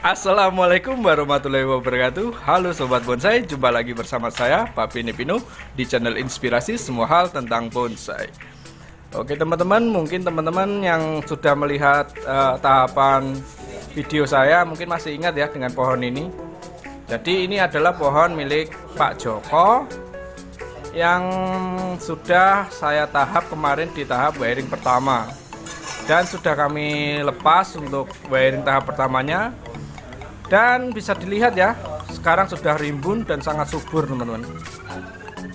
Assalamualaikum warahmatullahi wabarakatuh. Halo Sobat Bonsai, jumpa lagi bersama saya Pak Pini Pino di channel Inspirasi Semua Hal Tentang Bonsai. Oke teman-teman, mungkin teman-teman yang sudah melihat tahapan video saya mungkin masih ingat ya dengan pohon ini. Jadi ini adalah pohon milik Pak Joko yang sudah saya tahap kemarin di tahap wiring pertama, dan sudah kami lepas untuk wiring tahap pertamanya. Dan bisa dilihat ya, sekarang sudah rimbun dan sangat subur teman-teman.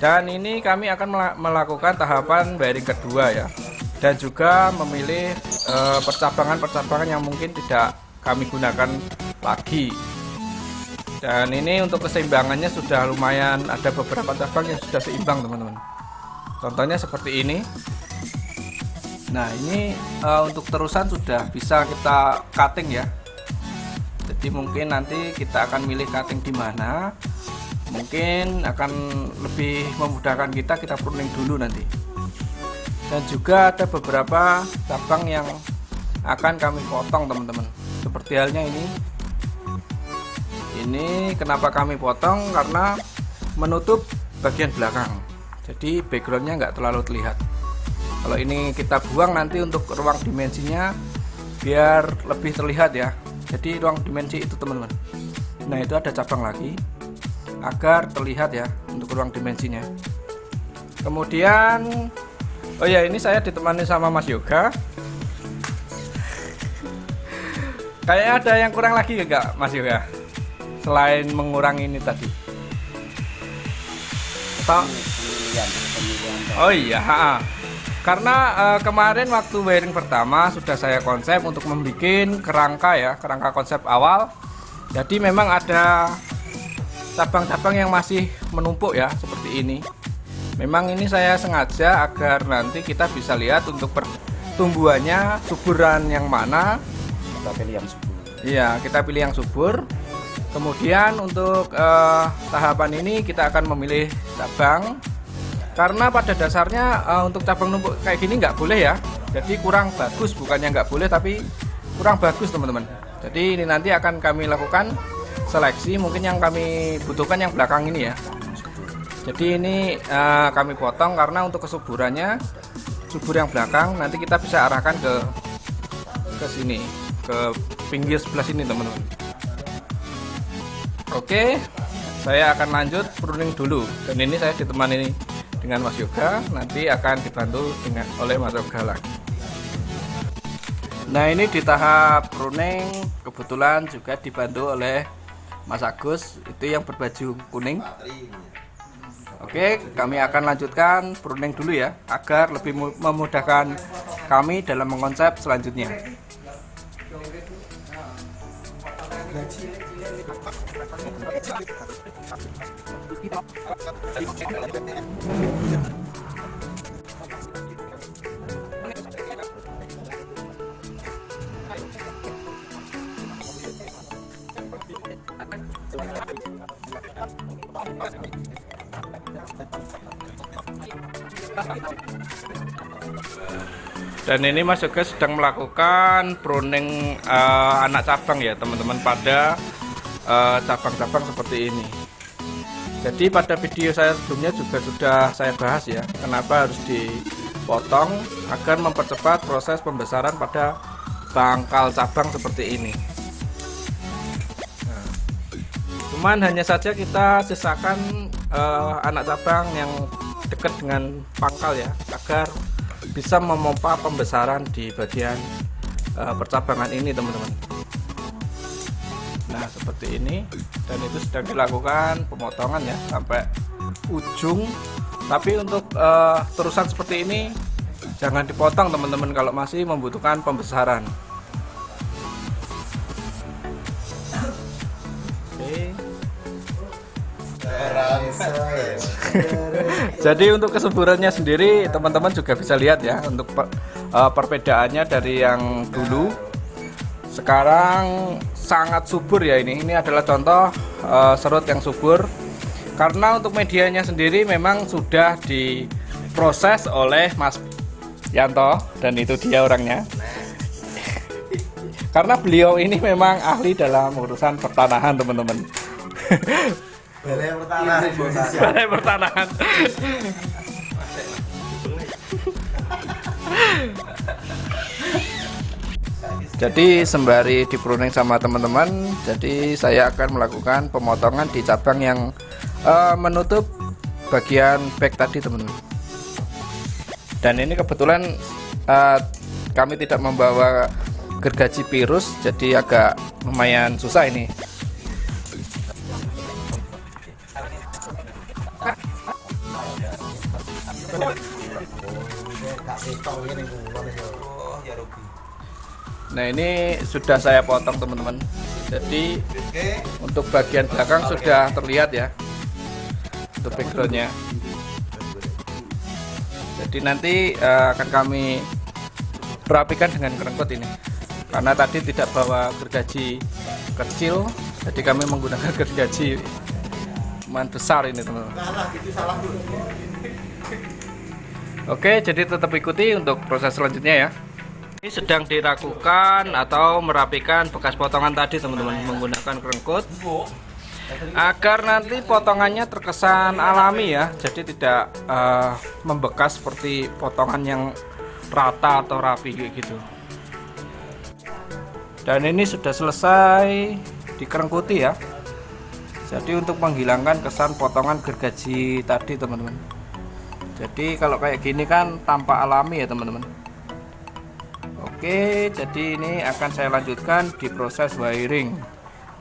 Dan ini kami akan melakukan tahapan wiring kedua ya, dan juga memilih percabangan-percabangan yang mungkin tidak kami gunakan lagi. Dan ini untuk keseimbangannya sudah lumayan, ada beberapa cabang yang sudah seimbang teman-teman. Contohnya seperti ini. Nah ini untuk terusan sudah bisa kita cutting ya. Jadi mungkin nanti kita akan milih cutting di mana, mungkin akan lebih memudahkan kita pruning dulu nanti. Dan juga ada beberapa cabang yang akan kami potong teman-teman. Seperti halnya ini. Ini kenapa kami potong, karena menutup bagian belakang. Jadi backgroundnya nggak terlalu terlihat. Kalau ini kita buang nanti untuk ruang dimensinya biar lebih terlihat ya. Jadi ruang dimensi itu teman-teman. Nah itu ada cabang lagi agar terlihat ya untuk ruang dimensinya. Kemudian oh ya, ini saya ditemani sama Mas Yoga. Kayaknya ada yang kurang lagi enggak Mas Yoga? Selain mengurangi ini tadi. Oh iya, karena kemarin waktu wiring pertama sudah saya konsep untuk membuat kerangka ya, kerangka konsep awal. Jadi memang ada cabang-cabang yang masih menumpuk ya seperti ini. Memang ini saya sengaja agar nanti kita bisa lihat untuk pertumbuhannya suburan yang mana. Kita pilih yang subur. Iya, kita pilih yang subur. Kemudian untuk tahapan ini kita akan memilih cabang. Karena pada dasarnya untuk cabang numpuk kayak gini nggak boleh ya. Jadi kurang bagus, bukannya nggak boleh tapi kurang bagus teman-teman. Jadi ini nanti akan kami lakukan seleksi, mungkin yang kami butuhkan yang belakang ini ya. Jadi ini kami potong karena untuk kesuburannya, subur yang belakang nanti kita bisa arahkan ke sini, ke pinggir sebelah sini teman-teman. Oke, saya akan lanjut pruning dulu, dan ini saya ditemani dengan Mas Yoga, nanti akan dibantu oleh Mas Yoga lagi. Nah ini di tahap pruning kebetulan juga dibantu oleh Mas Agus, itu yang berbaju kuning. Oke, kami akan lanjutkan pruning dulu ya, agar lebih memudahkan kami dalam mengkonsep selanjutnya. Dan ini Mas Yoga sedang melakukan pruning anak cabang ya teman-teman, pada cabang-cabang seperti ini. Jadi pada video saya sebelumnya juga sudah saya bahas ya, kenapa harus dipotong agar mempercepat proses pembesaran pada pangkal cabang seperti ini. Nah, cuman hanya saja kita sisakan anak cabang yang dekat dengan pangkal ya, agar bisa memompa pembesaran di bagian percabangan ini teman-teman. Nah seperti ini, dan itu sedang dilakukan pemotongan ya sampai ujung. Tapi untuk terusan seperti ini jangan dipotong teman-teman kalau masih membutuhkan pembesaran. Oke. Jadi untuk kesuburannya sendiri teman-teman juga bisa lihat ya, untuk perbedaannya dari yang dulu sekarang sangat subur ya. Ini adalah contoh serut yang subur, karena untuk medianya sendiri memang sudah diproses oleh Mas Yanto, dan itu dia orangnya. Karena beliau ini memang ahli dalam urusan pertanahan, teman-teman. Balai pertanahan Indonesia. Balai pertanahan. Jadi sembari di pruning sama teman-teman, jadi saya akan melakukan pemotongan di cabang yang menutup bagian back tadi, teman-teman. Dan ini kebetulan kami tidak membawa gergaji virus, jadi agak lumayan susah ini. Nah, ini sudah saya potong, teman-teman. Jadi untuk bagian belakang sudah terlihat ya, untuk backgroundnya. Jadi nanti akan kami rapikan dengan kerengkut ini, karena tadi tidak bawa gergaji kecil, jadi kami menggunakan gergaji lumayan besar ini, teman-teman. Oke, jadi tetap ikuti untuk proses selanjutnya ya. Ini sedang dilakukan atau merapikan bekas potongan tadi, teman-teman, menggunakan kerengkut agar nanti potongannya terkesan alami ya, jadi tidak membekas seperti potongan yang rata atau rapi kayak gitu. Dan ini sudah selesai dikerengkuti ya, jadi untuk menghilangkan kesan potongan gergaji tadi, teman-teman. Jadi kalau kayak gini kan tampak alami ya, teman-teman. Oke, jadi ini akan saya lanjutkan di proses wiring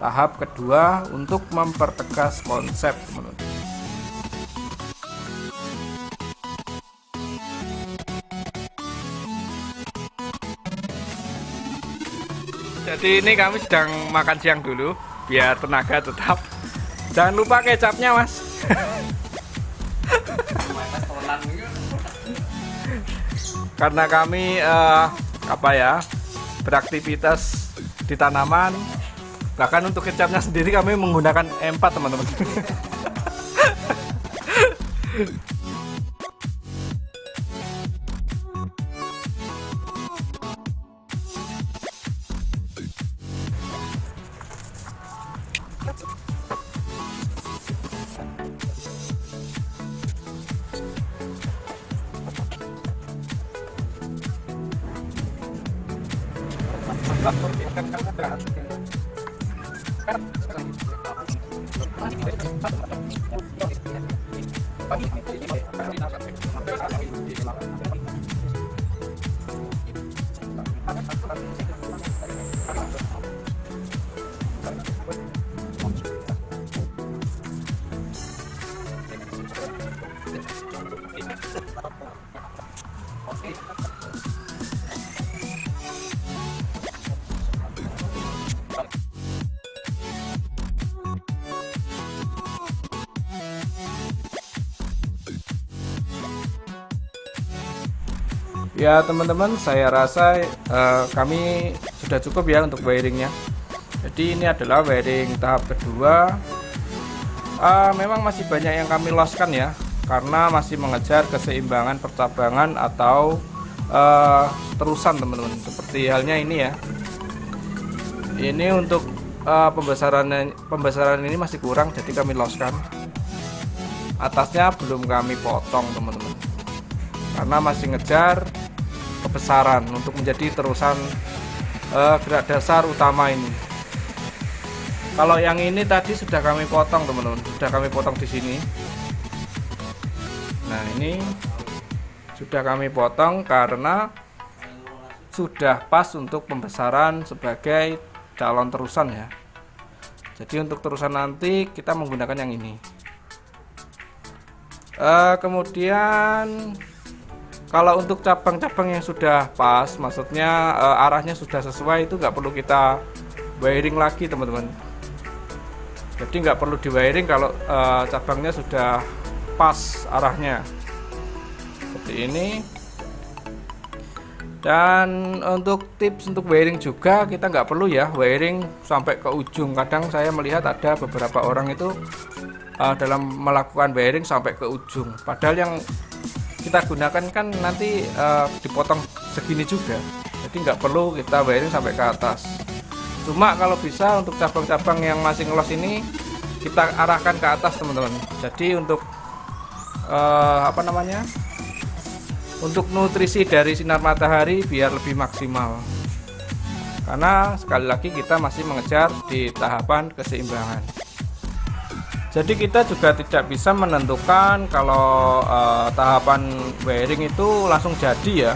tahap kedua untuk mempertegas konsep, teman-teman. Jadi ini kami sedang makan siang dulu biar tenaga tetap. Jangan lupa kecapnya, Mas. Karena kami beraktivitas di tanaman, bahkan untuk kecapnya sendiri kami menggunakan M4, teman-teman. Ya teman-teman, saya rasa kami sudah cukup ya untuk wiringnya. Jadi ini adalah wiring tahap kedua. Memang masih banyak yang kami loskan ya, karena masih mengejar keseimbangan percabangan atau terusan, teman-teman. Seperti halnya ini ya. Ini untuk pembesaran ini masih kurang, jadi kami loskan. Atasnya belum kami potong, teman-teman, karena masih ngejar kebesaran untuk menjadi terusan gerak dasar utama ini. Kalau yang ini tadi sudah kami potong, teman-teman, sudah kami potong di sini. Nah, ini sudah kami potong karena sudah pas untuk pembesaran sebagai calon terusan ya. Jadi untuk terusan nanti kita menggunakan yang ini. Kemudian kalau untuk cabang-cabang yang sudah pas, maksudnya arahnya sudah sesuai, itu nggak perlu kita wiring lagi, teman-teman. Jadi nggak perlu di wiring kalau cabangnya sudah pas arahnya seperti ini. Dan untuk tips untuk wiring juga, kita nggak perlu ya wiring sampai ke ujung. Kadang saya melihat ada beberapa orang itu dalam melakukan wiring sampai ke ujung, padahal yang kita gunakan kan nanti dipotong segini juga. Jadi nggak perlu kita wiring sampai ke atas. Cuma kalau bisa untuk cabang-cabang yang masih ngelos ini kita arahkan ke atas teman-teman. Jadi untuk untuk nutrisi dari sinar matahari biar lebih maksimal. Karena sekali lagi kita masih mengejar di tahapan keseimbangan. Jadi kita juga tidak bisa menentukan kalau tahapan wiring itu langsung jadi ya.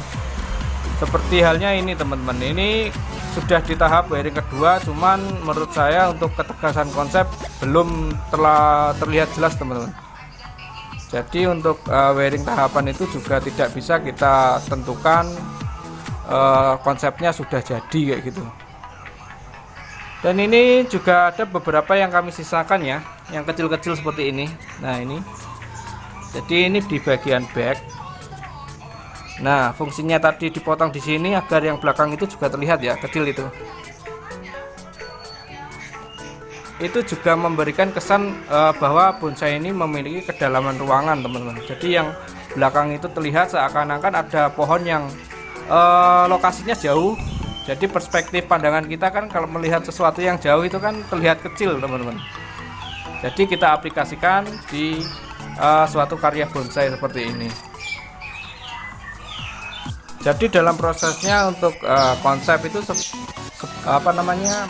Seperti halnya ini teman-teman, ini sudah di tahap wiring kedua, cuman menurut saya untuk ketegasan konsep belum terlihat jelas teman-teman. Jadi untuk wiring tahapan itu juga tidak bisa kita tentukan konsepnya sudah jadi kayak gitu. Dan ini juga ada beberapa yang kami sisakan ya, yang kecil-kecil seperti ini. Nah ini, jadi ini di bagian back. Nah fungsinya tadi dipotong di sini agar yang belakang itu juga terlihat ya, kecil itu. Itu juga memberikan kesan bahwa bonsai ini memiliki kedalaman ruangan teman-teman. Jadi yang belakang itu terlihat seakan-akan ada pohon yang lokasinya jauh. Jadi perspektif pandangan kita kan kalau melihat sesuatu yang jauh itu kan terlihat kecil teman-teman. Jadi kita aplikasikan di suatu karya bonsai seperti ini. Jadi dalam prosesnya untuk konsep itu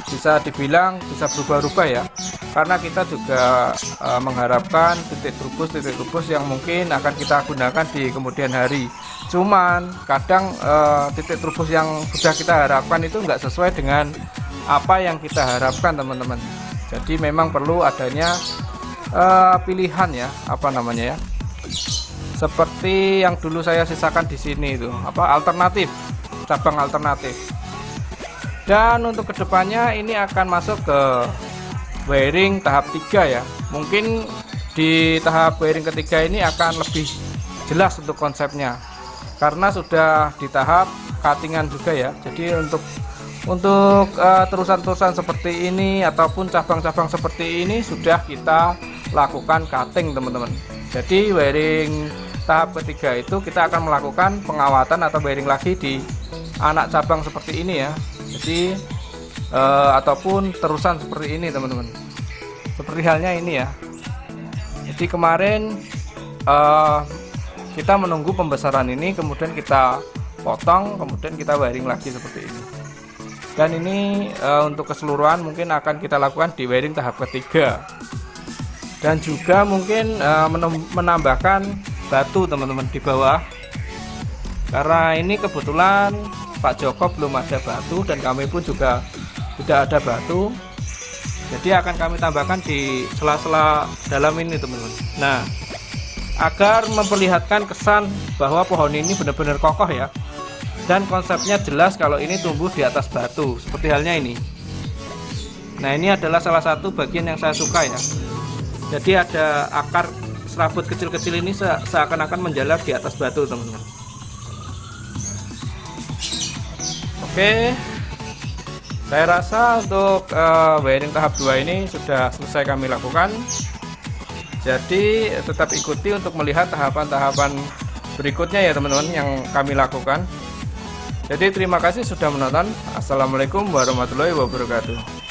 bisa dibilang bisa berubah-ubah ya. Karena kita juga mengharapkan titik trubus yang mungkin akan kita gunakan di kemudian hari. Cuman kadang titik trubus yang sudah kita harapkan itu enggak sesuai dengan apa yang kita harapkan teman-teman. Jadi memang perlu adanya pilihan ya, seperti yang dulu saya sisakan di sini itu alternatif, cabang alternatif. Dan untuk kedepannya ini akan masuk ke wiring tahap 3 ya. Mungkin di tahap wiring ketiga ini akan lebih jelas untuk konsepnya, karena sudah di tahap cuttingan juga ya. Jadi untuk terusan-terusan seperti ini ataupun cabang-cabang seperti ini sudah kita lakukan cutting teman-teman. Jadi wiring tahap ketiga itu kita akan melakukan pengawatan atau wiring lagi di anak cabang seperti ini ya. Jadi ataupun terusan seperti ini teman-teman. Seperti halnya ini ya. Jadi kemarin kita menunggu pembesaran ini, kemudian kita potong, kemudian kita wiring lagi seperti ini. Dan ini untuk keseluruhan mungkin akan kita lakukan di wiring tahap ketiga. Dan juga mungkin menambahkan batu teman-teman di bawah, karena ini kebetulan Pak Joko belum ada batu dan kami pun juga tidak ada batu. Jadi akan kami tambahkan di sela-sela dalam ini teman-teman. Nah, agar memperlihatkan kesan bahwa pohon ini benar-benar kokoh ya, dan konsepnya jelas kalau ini tumbuh di atas batu seperti halnya ini. Nah ini adalah salah satu bagian yang saya suka ya. Jadi ada akar serabut kecil-kecil ini seakan-akan menjalar di atas batu teman-teman. Oke, saya rasa untuk wiring tahap 2 ini sudah selesai kami lakukan. Jadi tetap ikuti untuk melihat tahapan-tahapan berikutnya ya teman-teman yang kami lakukan. Jadi terima kasih sudah menonton. Assalamualaikum warahmatullahi wabarakatuh.